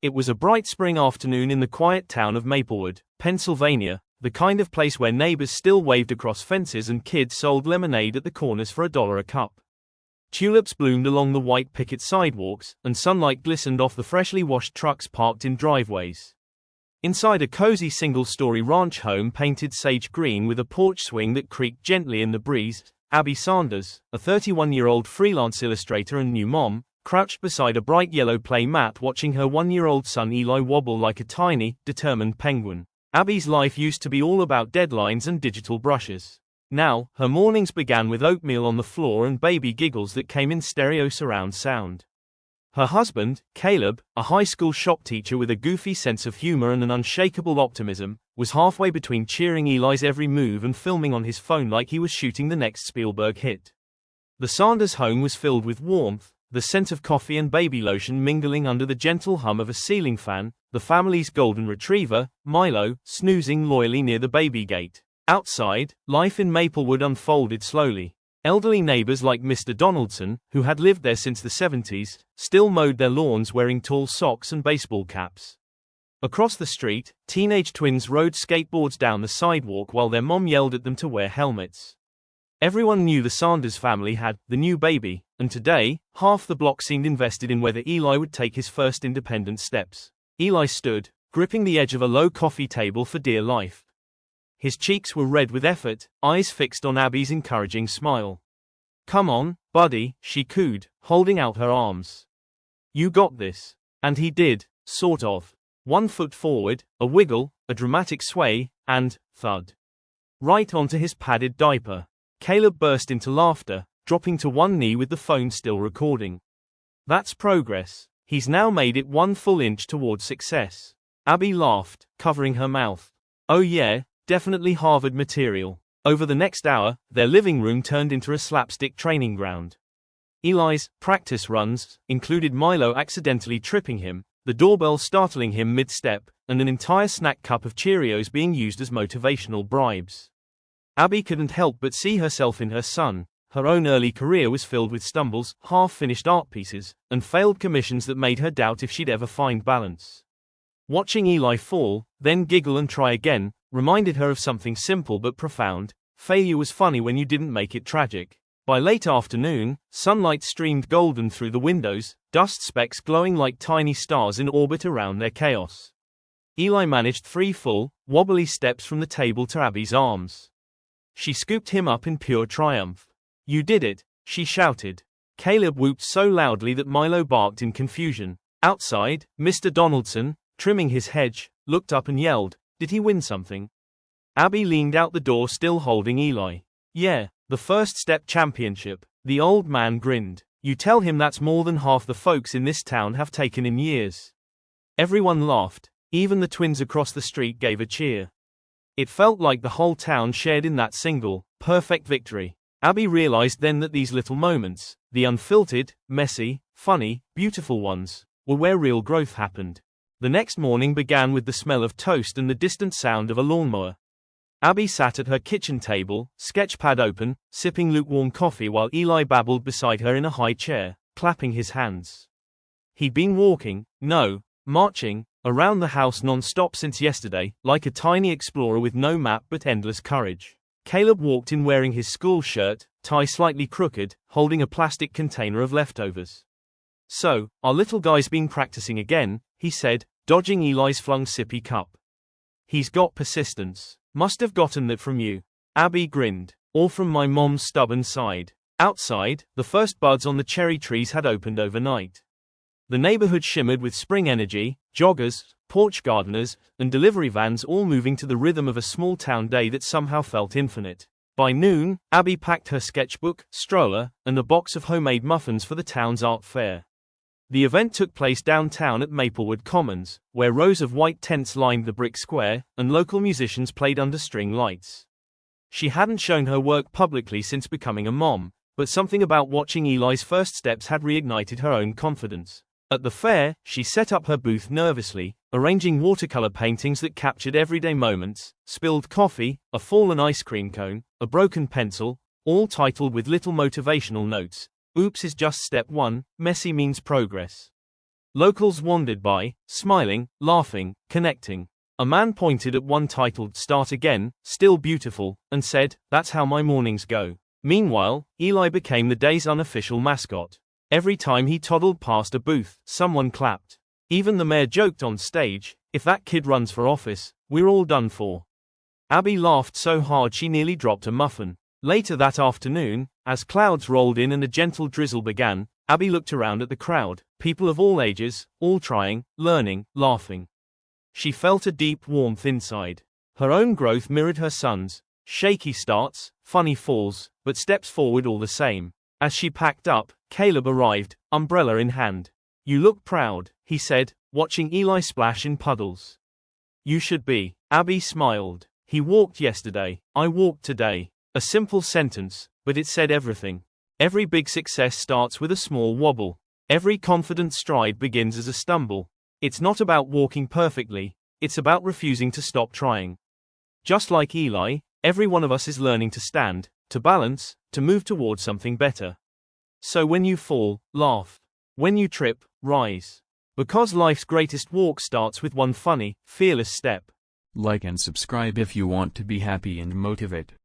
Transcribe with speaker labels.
Speaker 1: It was a bright spring afternoon in the quiet town of Maplewood, Pennsylvania, the kind of place where neighbors still waved across fences and kids sold lemonade at the corners for $1 a cup. Tulips bloomed along the white picket sidewalks, and sunlight glistened off the freshly washed trucks parked in driveways. Inside a cozy single-story ranch home painted sage green with a porch swing that creaked gently in the breeze, Abby Sanders, a 31-year-old freelance illustrator and new mom, crouched beside a bright yellow play mat watching her 1-year-old son Eli wobble like a tiny, determined penguin. Abby's life used to be all about deadlines and digital brushes. Now, her mornings began with oatmeal on the floor and baby giggles that came in stereo surround sound. Her husband, Caleb, a high school shop teacher with a goofy sense of humor and an unshakable optimism, was halfway between cheering Eli's every move and filming on his phone like he was shooting the next Spielberg hit. The Sanders home was filled with warmth, the scent of coffee and baby lotion mingling under the gentle hum of a ceiling fan, the family's golden retriever, Milo, snoozing loyally near the baby gate. Outside, life in Maplewood unfolded slowly. Elderly neighbors like Mr. Donaldson, who had lived there since the 70s, still mowed their lawns wearing tall socks and baseball caps. Across the street, teenage twins rode skateboards down the sidewalk while their mom yelled at them to wear helmets. Everyone knew the Sanders family had the new baby, and today, half the block seemed invested in whether Eli would take his first independent steps. Eli stood, gripping the edge of a low coffee table for dear life. His cheeks were red with effort, eyes fixed on Abby's encouraging smile. "Come on, buddy," she cooed, holding out her arms. "You got this." And he did, sort of. 1 foot forward, a wiggle, a dramatic sway, and, thud. Right onto his padded diaper. Caleb burst into laughter, dropping to one knee with the phone still recording. That's progress. He's now made it 1 full inch toward success. Abby laughed, covering her mouth. Oh yeah, definitely Harvard material. Over the next hour, their living room turned into a slapstick training ground. Eli's practice runs included Milo accidentally tripping him, the doorbell startling him mid-step, and an entire snack cup of Cheerios being used as motivational bribes. Abby couldn't help but see herself in her son. Her own early career was filled with stumbles, half-finished art pieces, and failed commissions that made her doubt if she'd ever find balance. Watching Eli fall, then giggle and try again, reminded her of something simple but profound: failure was funny when you didn't make it tragic. By late afternoon, sunlight streamed golden through the windows, dust specks glowing like tiny stars in orbit around their chaos. Eli managed 3 full, wobbly steps from the table to Abby's arms. She scooped him up in pure triumph. "You did it," she shouted. Caleb whooped so loudly that Milo barked in confusion. Outside, Mr. Donaldson, trimming his hedge, looked up and yelled, "Did he win something?" Abby leaned out the door still holding Eli. "Yeah, the first step championship." The old man grinned. "You tell him that's more than half the folks in this town have taken in years." Everyone laughed. Even the twins across the street gave a cheer. It felt like the whole town shared in that single, perfect victory. Abby realized then that these little moments, the unfiltered, messy, funny, beautiful ones, were where real growth happened. The next morning began with the smell of toast and the distant sound of a lawnmower. Abby sat at her kitchen table, sketchpad open, sipping lukewarm coffee while Eli babbled beside her in a high chair, clapping his hands. He'd been walking, no, marching, around the house non-stop since yesterday, like a tiny explorer with no map but endless courage. Caleb walked in wearing his school shirt, tie slightly crooked, holding a plastic container of leftovers. "So, our little guy's been practicing again," he said, dodging Eli's flung sippy cup. "He's got persistence. Must have gotten that from you." Abby grinned. "Or from my mom's stubborn side." Outside, the first buds on the cherry trees had opened overnight. The neighborhood shimmered with spring energy, joggers, porch gardeners, and delivery vans all moving to the rhythm of a small-town day that somehow felt infinite. By noon, Abby packed her sketchbook, stroller, and a box of homemade muffins for the town's art fair. The event took place downtown at Maplewood Commons, where rows of white tents lined the brick square, and local musicians played under string lights. She hadn't shown her work publicly since becoming a mom, but something about watching Eli's first steps had reignited her own confidence. At the fair, she set up her booth nervously, arranging watercolor paintings that captured everyday moments: spilled coffee, a fallen ice cream cone, a broken pencil, all titled with little motivational notes. "Oops is just step 1, messy means progress." Locals wandered by, smiling, laughing, connecting. A man pointed at one titled "Start Again, Still Beautiful," and said, "That's how my mornings go." Meanwhile, Eli became the day's unofficial mascot. Every time he toddled past a booth, someone clapped. Even the mayor joked on stage, "If that kid runs for office, we're all done for." Abby laughed so hard she nearly dropped a muffin. Later that afternoon, as clouds rolled in and a gentle drizzle began, Abby looked around at the crowd, people of all ages, all trying, learning, laughing. She felt a deep warmth inside. Her own growth mirrored her son's. Shaky starts, funny falls, but steps forward all the same. As she packed up, Caleb arrived, umbrella in hand. "You look proud," he said, watching Eli splash in puddles. "You should be." Abby smiled. "He walked yesterday. I walked today." A simple sentence, but it said everything. Every big success starts with a small wobble. Every confident stride begins as a stumble. It's not about walking perfectly, it's about refusing to stop trying. Just like Eli, every one of us is learning to stand, to balance, to move towards something better. So when you fall, laugh. When you trip, rise. Because life's greatest walk starts with one funny, fearless step.
Speaker 2: Like and subscribe if you want to be happy and motivate.